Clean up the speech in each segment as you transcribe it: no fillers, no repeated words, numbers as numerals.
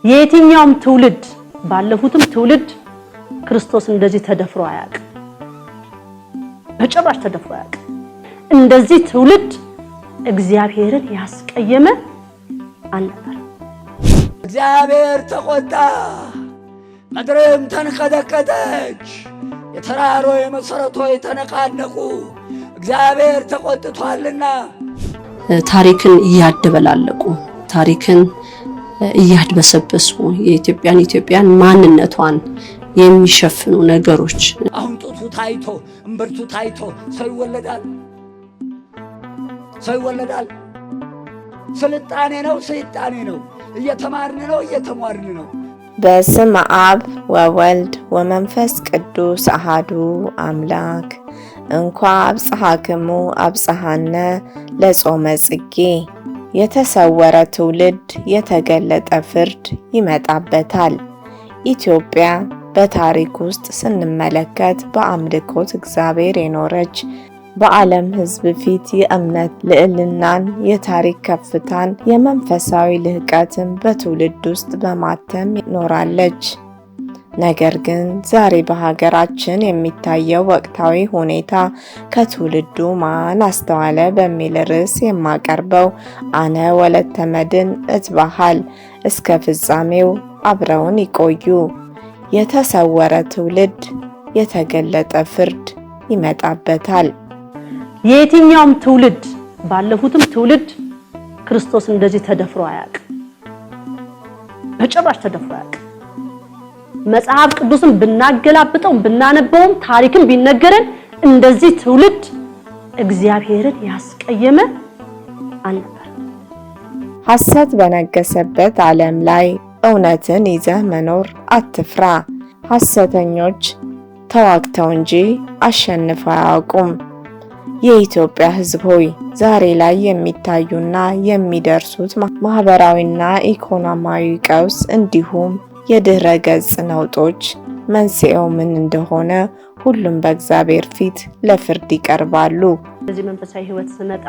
የትኛውም ትውልድ ባለፉትም ትውልድ ክርስቶስ እንደዚህ ተደፍሮ አያውቅ በጭራሽ ተደፍሮ አያውቅ እንደዚህ ትውልድ እግዚአብሔርን ያስቀየመ አልነበር እግዚአብሔር ተቆጣ ምድርም ተንቀጠቀጠች የተራሮች መሰረቶች ተነቃነቁ እግዚአብሔር ተቆጥቷልና ታሪክን ያደበላለቁ ታሪክን ያድበሰበሱ የኢትዮጵያን ማንነቷን የሚሸፍኑ ነገሮች አሁን ጡቱ ታይቶ እንብርቱ ታይቶ ሰው ይወለዳል ስልጣኔ ነው ሰይጣኔ ነው እየተማርን ነው በስመ አብ ወወልድ ወመንፈስ ቅዱስ አሐዱ አምላክ እንኳ አብጽሐክሙ አብጽሐነ ለጾመ ጽጌ የተሰወረ ትውልድ የተገለጠ ፍርድ ይመጣበታል። ኢትዮጵያ በታሪክ ውስጥ ስንመለከት በአምልኮት እግዚአብሔር የኖረች በዓለም ሕዝብ ፊት የእምነት ልዕልናን የታሪክ ከፍታን የመንፈሳዊ ልህቀትን በትውልድ ውስጥ በማተም ኖራለች። ነገር ግን ዛሬ በሀገራችን የሚታየው ወቅታዊ ሁኔታ ከትውልዱ ማን አስተዋለ በሚል ርዕስ የማቀርበው አነ ወለተ መድን እትባሃል። እስከ ፍጻሜው አብረውን ይቆዩ። የተሰወረ ትውልድ የተገለጠ ፍርድ ይመጣበታል። የትኛውም ትውልድ ባለፉትም ትውልድ ክርስቶስ እንደዚህ ተደፍሮ አያውቅ በጭራሽ ተደፍሮ አያውቅ መጽሐፍ ቅዱስን ብናገላብጠው ብናነበውም ታሪክን ቢነገረን እንደዚህ ትውልድ እግዚአብሔርን ያስቀየመ አልነበር። ሐሰት በነገሰበት ዓለም ላይ እውነትን ይዘህ መኖር አትፍራ። ሐሰተኞች ተዋግተው እንጂ አሸንፈው አያውቁም። የኢትዮጵያ ሕዝብ ሆይ ዛሬ ላይ የሚታዩና የሚደርሱት ማህበራዊና ኢኮኖሚያዊ ቀውስ እንዲሁም የድህረ ገጽ ነውጦች መንስኤው ምን እንደሆነ ሁሉም በእግዚአብሔር ፊት ለፍርድ ይቀርባሉ። እዚህ መንፈሳዊ ህይወት ስመጣ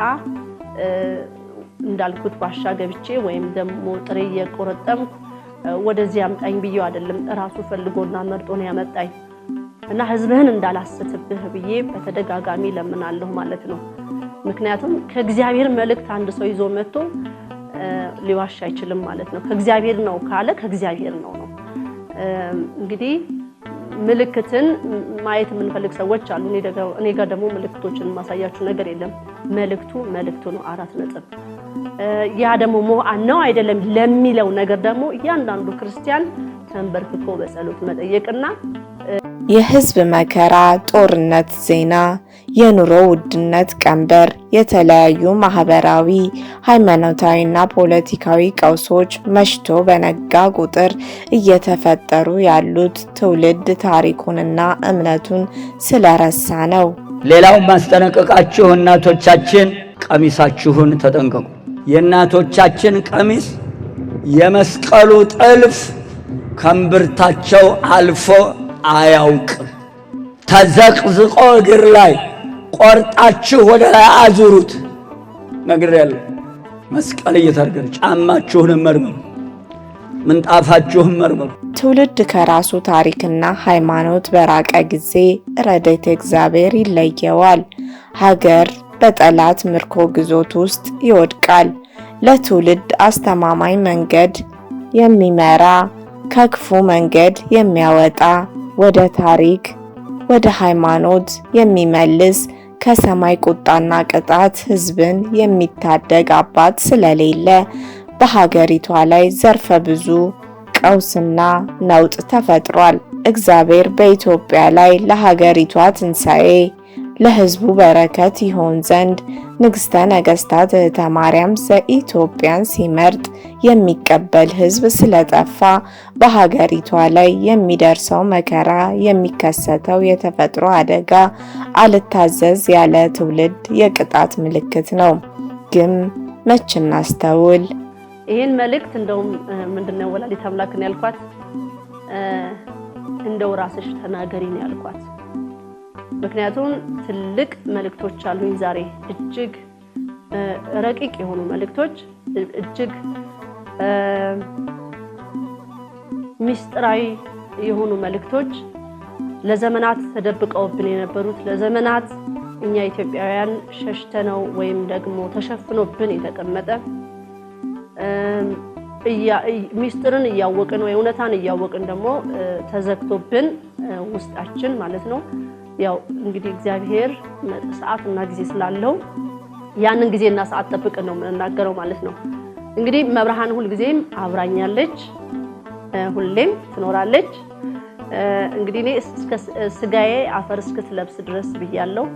እንዳልኩት ባሻ ገብቼ ወይም ደግሞ ጥሬ የቆረጠምኩ ወደዚህ አምጣኝ ብዬው አይደለም ራሱ ፈልጎና መርጦ ነው ያመጣኝ እና ህዝብህን እንዳላስተብህ ብዬ በተደጋጋሚ ለምናለሁ ማለት ነው። ምክንያቱም ከእግዚአብሔር መልእክት አንድ ሰው ይዞ መጥቶ ሊዋሽ አይችልም ማለት ነው። ከእግዚአብሔር ነው ካለ ከእግዚአብሔር ነው። እንግዲህ ምልክትን ማየት የምንፈልግ ሰዎች አሉ። እኔ ጋር ደግሞ ምልክቶችን ማሳያችሁ ነገር የለም። መልእክቱ ነው 4 ነጥብ። ያ ደግሞ ነው አይደለም ለሚለው ነገር ደግሞ እያንዳንዱ ክርስቲያን ተንበርክኮ በጸሎት መጠየቅና የህዝብ መከራ፣ ጦርነት ዜና፣ የኑሮ ውድነት ቀንበር፣ የተለያዩ ማህበራዊ፣ ሃይማኖታዊና ፖለቲካዊ ቀውሶች መሽቶ በነጋ ቁጥር እየተፈጠሩ ያሉት ትውልድ ታሪኩንና እምነቱን ስለረሳ ነው። ሌላው ማስጠነቀቃችሁ እናቶቻችን ቀሚሳችሁን ተጠንቀቁ። የእናቶቻችን ቀሚስ የመስቀሉ ጥልፍ ከንብርታቸው አልፎ አያውቅም። ተዘቅዝቆ እግር ላይ ቆርጣችሁ ወደ ላይ አዙሩት ነግሬያለሁ። መስቀል እየተርገረ ጫማችሁን መርምሩ፣ ምንጣፋችሁን መርምሩ። ትውልድ ከራሱ ታሪክና ሃይማኖት በራቀ ጊዜ ረድኤተ እግዚአብሔር ይለየዋል። ሀገር በጠላት ምርኮ ግዞት ውስጥ ይወድቃል። ለትውልድ አስተማማኝ መንገድ የሚመራ ከክፉ መንገድ የሚያወጣ ወደ ታሪክ ወደ ሃይማኖት የሚመልስ ከሰማይ ቁጣና ቅጣት ህዝብን የሚታደግ አባት ስለሌለ በሀገሪቷ ላይ ዘርፈ ብዙ ቀውስና ነውጥ ተፈጥሯል። እግዚአብሔር በኢትዮጵያ ላይ ለሀገሪቷ ትንሣኤ ለህዝቡ በረከት ይሆን ዘንድ ንግሥተ ነገሥታት እህተ ማርያም ዘኢትዮጵያን ሲመርጥ የሚቀበል ህዝብ ስለጠፋ በሀገሪቷ ላይ የሚደርሰው መከራ የሚከሰተው የተፈጥሮ አደጋ አልታዘዝ ያለ ትውልድ የቅጣት ምልክት ነው። ግን መች እናስተውል? ይሄን መልእክት እንደውም ምንድነው ወላዲተ አምላክን ያልኳት እንደው ራስሽ ተናገሪ ነው ያልኳት። ምክንያቱም ትልቅ መልእክቶች አሉኝ ዛሬ እጅግ ረቂቅ የሆኑ መልእክቶች እጅግ ሚስጥራዊ የሆኑ መልእክቶች ለዘመናት ተደብቀውብን የነበሩት ለዘመናት እኛ ኢትዮጵያውያን ሸሽተነው ወይም ደግሞ ተሸፍኖብን የተቀመጠ ሚስጥርን እያወቅን ወይ እውነታን እያወቅን ደግሞ ተዘግቶብን ውስጣችን ማለት ነው። ያው እንግዲህ እግዚአብሔር ሰዓትና ጊዜ ስላለው ያንን ጊዜና ሰዓት ጠብቀን ነው የምንናገረው ማለት ነው። እንግዲህ መብርሃን ሁልጊዜም አብራኛለች፣ ሁሌም ትኖራለች። እንግዲህ እኔ እስከ ስጋዬ አፈር እስክትለብስ ድረስ ብያለሁ።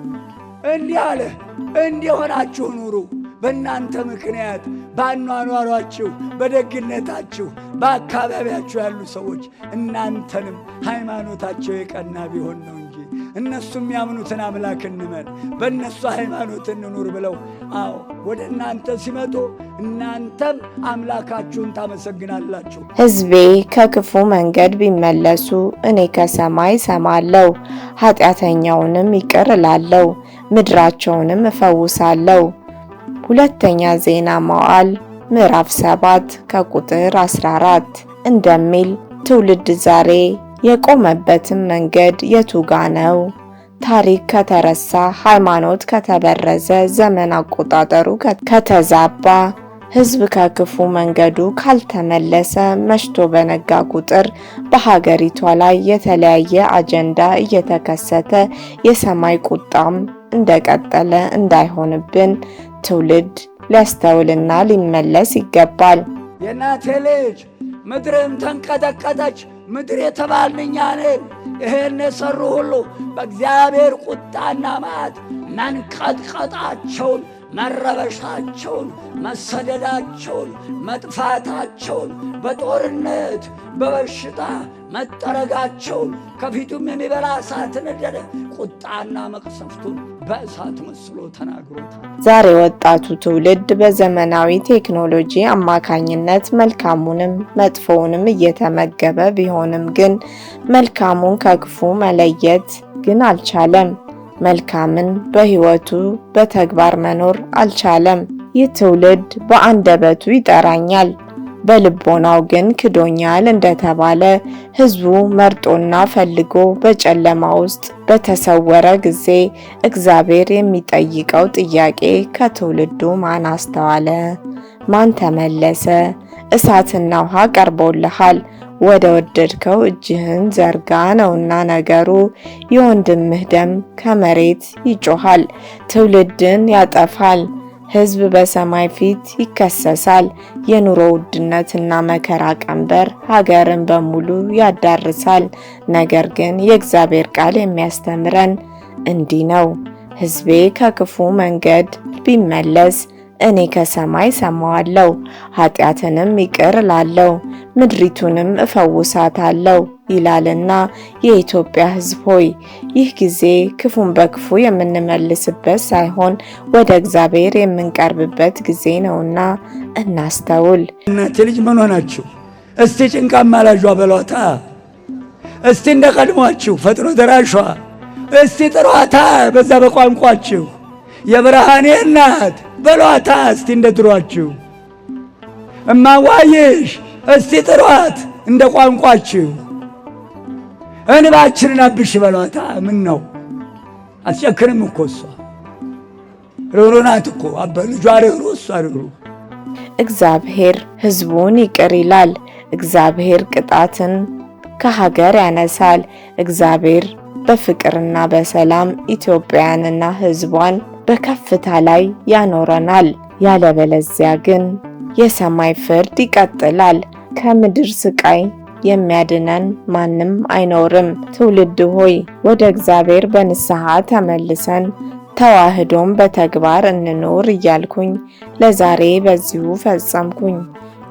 እንዲህ አለ፣ እንዲህ ሆናችሁ ኑሩ። በእናንተ ምክንያት ባኗኗሯችሁ፣ በደግነታችሁ፣ በአካባቢያችሁ ያሉ ሰዎች እናንተንም ሃይማኖታቸው የቀና ቢሆን ነው እንጂ እነሱ የሚያምኑትን አምላክ እንመን፣ በእነሱ ሃይማኖት እንኑር ብለው ወደ እናንተ ሲመጡ እናንተም አምላካችሁን ታመሰግናላችሁ። ሕዝቤ ከክፉ መንገድ ቢመለሱ እኔ ከሰማይ ሰማለሁ፣ ኃጢአተኛውንም ይቅር እላለሁ፣ ምድራቸውንም እፈውሳለሁ። ሁለተኛ ዜና መዋዕል ምዕራፍ 7 ከቁጥር 14 እንደሚል ትውልድ ዛሬ የቆመበትን መንገድ የቱጋ ነው? ታሪክ ከተረሳ፣ ሃይማኖት ከተበረዘ፣ ዘመን አቆጣጠሩ ከተዛባ፣ ሕዝብ ከክፉ መንገዱ ካልተመለሰ መሽቶ በነጋ ቁጥር በሀገሪቷ ላይ የተለያየ አጀንዳ እየተከሰተ የሰማይ ቁጣም እንደቀጠለ እንዳይሆንብን ትውልድ ሊያስተውልና ሊመለስ ይገባል። የእናቴ ልጅ ምድርም ተንቀጠቀጠች። ምድር የተባልን እኛ ነን። ይህን የሠሩ ሁሉ በእግዚአብሔር ቁጣና መዓት መንቀጥቀጣቸውን፣ መረበሻቸውን፣ መሰደዳቸውን፣ መጥፋታቸውን፣ በጦርነት በበሽታ መጠረጋቸውን ከፊቱም የሚበላ እሳት ነደደ። ቁጣና መቅሰፍቱን በእሳት መስሎ ተናግሮታል። ዛሬ ወጣቱ ትውልድ በዘመናዊ ቴክኖሎጂ አማካኝነት መልካሙንም መጥፎውንም እየተመገበ ቢሆንም ግን መልካሙን ከክፉ መለየት ግን አልቻለም። መልካምን በሕይወቱ በተግባር መኖር አልቻለም። ይህ ትውልድ በአንደበቱ ይጠራኛል፣ በልቦናው ግን ክዶኛል እንደተባለ ሕዝቡ መርጦና ፈልጎ በጨለማ ውስጥ በተሰወረ ጊዜ እግዚአብሔር የሚጠይቀው ጥያቄ ከትውልዱ ማን አስተዋለ? ማን ተመለሰ? እሳትና ውሃ ቀርቦልሃል፣ ወደ ወደድከው እጅህን ዘርጋ ነውና ነገሩ። የወንድምህ ደም ከመሬት ይጮሃል፣ ትውልድን ያጠፋል። ሕዝብ በሰማይ ፊት ይከሰሳል። የኑሮ ውድነትና መከራ ቀንበር ሀገርን በሙሉ ያዳርሳል። ነገር ግን የእግዚአብሔር ቃል የሚያስተምረን እንዲህ ነው። ሕዝቤ ከክፉ መንገድ ቢመለስ እኔ ከሰማይ ሰማዋለሁ፣ ኃጢአትንም ይቅር እላለሁ፣ ምድሪቱንም እፈውሳታለሁ ይላልና። የኢትዮጵያ ሕዝብ ሆይ ይህ ጊዜ ክፉን በክፉ የምንመልስበት ሳይሆን ወደ እግዚአብሔር የምንቀርብበት ጊዜ ነውና እናስተውል። እናቴ ልጅ ምን ሆናችሁ? እስቲ ጭንቃ አማላጇ በሏታ። እስቲ እንደ ቀድሟችሁ ፈጥኖ ደራሿ እስቲ ጥሯታ። በዛ በቋንቋችሁ የብርሃኔ እናት በሏታ። እስቲ እንደ ድሯችሁ እማዋይሽ እስቲ ጥሯት እንደ ቋንቋችሁ። እንባችንን አብሽ በሏታ። ምን ነው አትጨክንም እኮ እሷ ርኅሩኅ ናት እኮ። ልጇ ርኅሩኅ፣ እሷ ርኅሩኅ። እግዚአብሔር ሕዝቡን ይቅር ይላል። እግዚአብሔር ቅጣትን ከሀገር ያነሳል። እግዚአብሔር በፍቅርና በሰላም ኢትዮጵያንና ሕዝቧን በከፍታ ላይ ያኖረናል። ያለበለዚያ ግን የሰማይ ፍርድ ይቀጥላል። ከምድር ስቃይ የሚያድነን ማንም አይኖርም። ትውልድ ሆይ ወደ እግዚአብሔር በንስሐ ተመልሰን ተዋህዶን በተግባር እንኖር እያልኩኝ ለዛሬ በዚሁ ፈጸምኩኝ።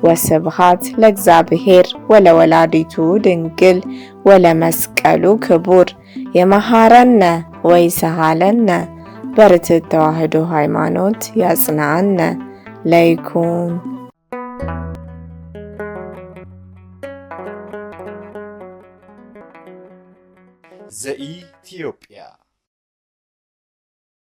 ወስብሐት ለእግዚአብሔር ወለወላዲቱ ድንግል ወለመስቀሉ ክቡር። የመሐረነ ወይሰሃለነ በርትዕት ተዋህዶ ሃይማኖት ያጽናነ ለይኩን። ዘኢትዮጵያ